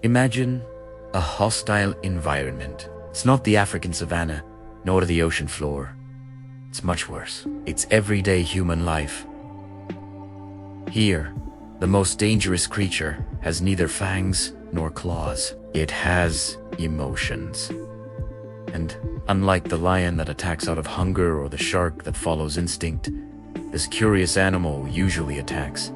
Imagine a hostile environment. It's not the African savanna, nor the ocean floor. It's much worse. It's everyday human life. Here, the most dangerous creature has neither fangs nor claws. It has emotions. And unlike the lion that attacks out of hunger or the shark that follows instinct, this curious animal usually attacks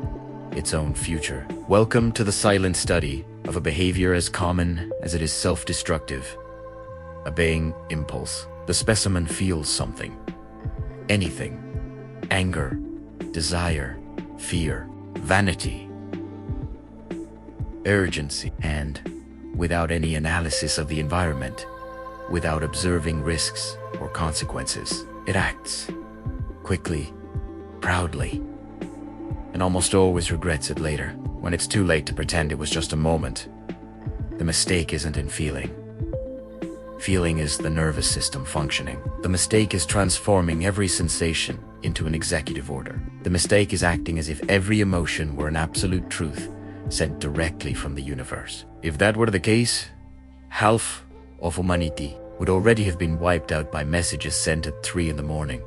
its own future. Welcome to the silent study of a behavior as common as it is self-destructive. Obeying impulse. The specimen feels something. Anything. Anger, desire, fear, vanity, urgency, and without any analysis of the environment, without observing risks or consequences, it acts quickly, proudly, and almost always regrets it later, when it's too late to pretend it was just a moment. The mistake isn't in feeling. Feeling is the nervous system functioning. The mistake is transforming every sensation into an executive order. The mistake is acting as if every emotion were an absolute truth sent directly from the universe. If that were the case, half of humanity would already have been wiped out by messages sent at 3 in the morning,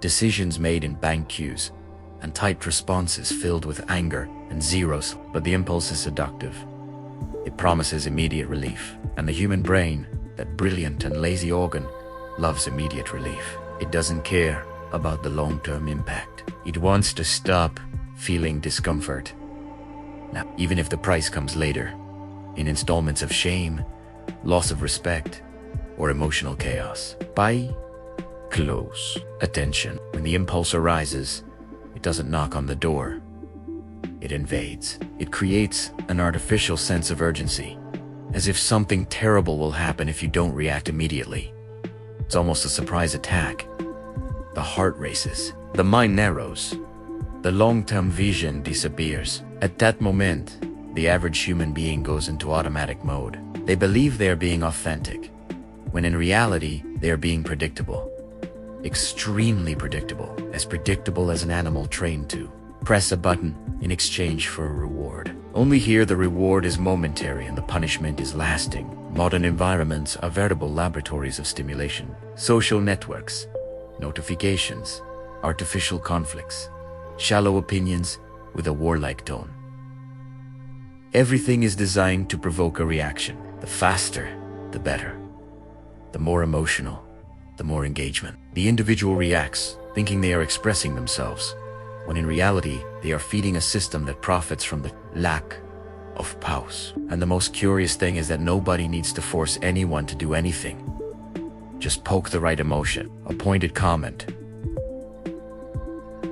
decisions made in bank queues, and typed responses filled with anger and zeros. But the impulse is seductive. It promises immediate relief, and the human brain, that brilliant and lazy organ, loves immediate relief. It doesn't care about the long-term impact. It wants to stop feeling discomfort. Now, even if the price comes later, in installments of shame, loss of respect, or emotional chaos. Pay close attention. When the impulse arises, it doesn't knock on the door. It invades. It creates an artificial sense of urgency, as if something terrible will happen if you don't react immediately. It's almost a surprise attack. The heart races. The mind narrows. The long-term vision disappears. At that moment, the average human being goes into automatic mode. They believe they are being authentic, when in reality, they are being predictable. Extremely predictable as an animal trained to press a button in exchange for a reward. Only here the reward is momentary and the punishment is lasting. Modern environments are veritable laboratories of stimulation. Social networks, notifications, artificial conflicts, shallow opinions with a warlike tone. Everything is designed to provoke a reaction. The faster, the better. The more emotional, the more engagement. The individual reacts, thinking they are expressing themselves, when in reality, they are feeding a system that profits from the lack of pause. And the most curious thing is that nobody needs to force anyone to do anything. Just poke the right emotion, a pointed comment,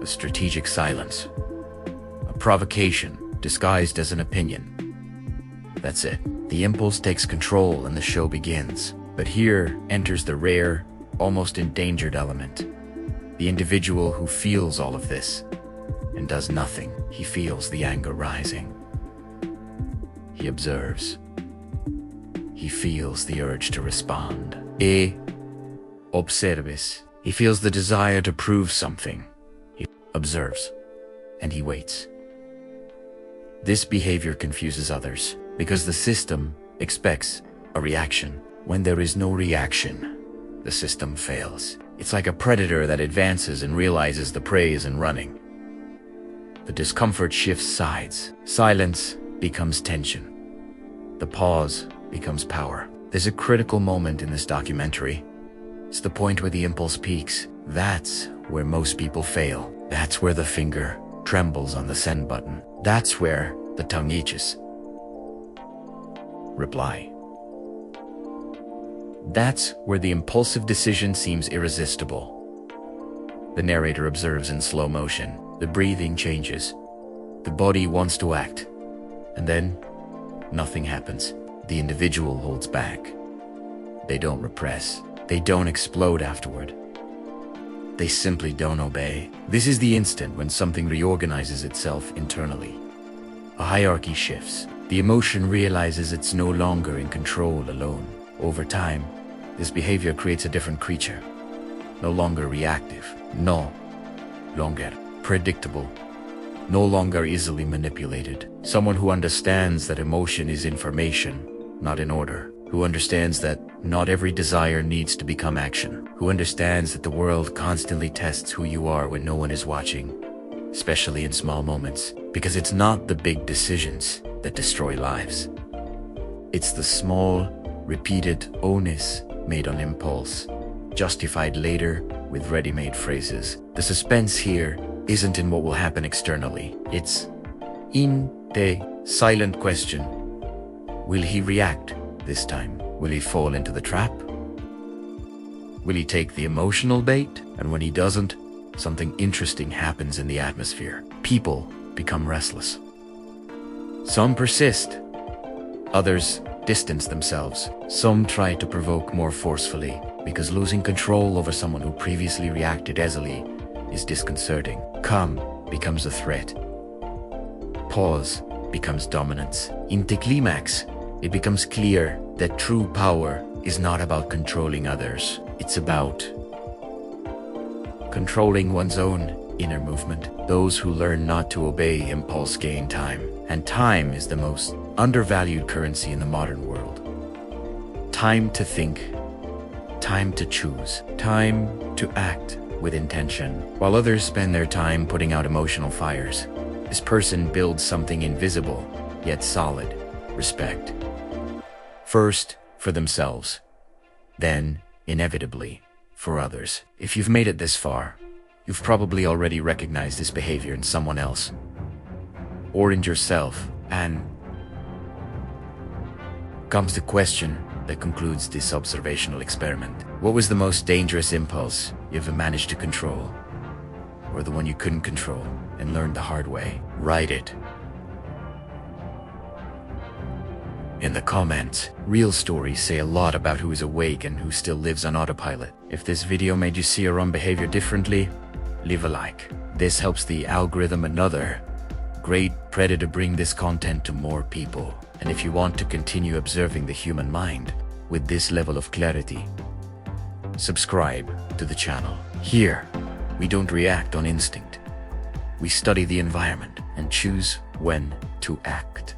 a strategic silence, a provocation disguised as an opinion. That's it. The impulse takes control and the show begins. But here enters the rare, almost endangered element. The individual who feels all of this and does nothing. He feels the anger rising. He observes. He feels the urge to respond. Observes. He feels the desire to prove something. He observes, and he waits. This behavior confuses others, because the system expects a reaction. When there is no reaction, the system fails. It's like a predator that advances and realizes the prey isn't running. The discomfort shifts sides. Silence becomes tension. The pause becomes power. There's a critical moment in this documentary. It's the point where the impulse peaks. That's where most people fail. That's where the finger trembles on the send button. That's where the tongue itches. Reply. That's where the impulsive decision seems irresistible. The narrator observes in slow motion. The breathing changes. The body wants to act. And then, nothing happens. The individual holds back. They don't repress. They don't explode afterward. They simply don't obey. This is the instant when something reorganizes itself internally. A hierarchy shifts. The emotion realizes it's no longer in control alone. Over time, this behavior creates a different creature. No longer reactive. No longer predictable. no longer easily manipulated. Someone who understands that emotion is information, not an order. Who understands that not every desire needs to become action. Who understands that the world constantly tests who you are when no one is watching, especially in small moments. Because it's not the big decisions that destroy lives. It's the small, repeated onus made on impulse, justified later with ready-made phrases. The suspense here isn't in what will happen externally. It's in the silent question. Will he react this time? Will he fall into the trap? Will he take the emotional bait? And when he doesn't, something interesting happens in the atmosphere. People become restless. Some persist. Others distance themselves. Some try to provoke more forcefully, because losing control over someone who previously reacted easily is disconcerting. Calm becomes a threat. Pause becomes dominance. In the climax, it becomes clear that true power is not about controlling others. It's about controlling one's own inner movement. Those who learn not to obey impulse gain time, and time is the most undervalued currency in the modern world. Time to think, time to choose, time to act with intention. While others spend their time putting out emotional fires, this person builds something invisible, yet solid: respect. First, for themselves, then, inevitably, for others. If you've made it this far, you've probably already recognized this behavior in someone else, or in yourself, and comes the question that concludes this observational experiment. What was the most dangerous impulse you ever managed to control? Or the one you couldn't control and learned the hard way? Write it in the comments. Real stories say a lot about who is awake and who still lives on autopilot. If this video made you see your own behavior differently, leave a like. This helps the algorithm another great predator bring this content to more people. And if you want to continue observing the human mind with this level of clarity, subscribe to the channel. Here, we don't react on instinct. We study the environment and choose when to act.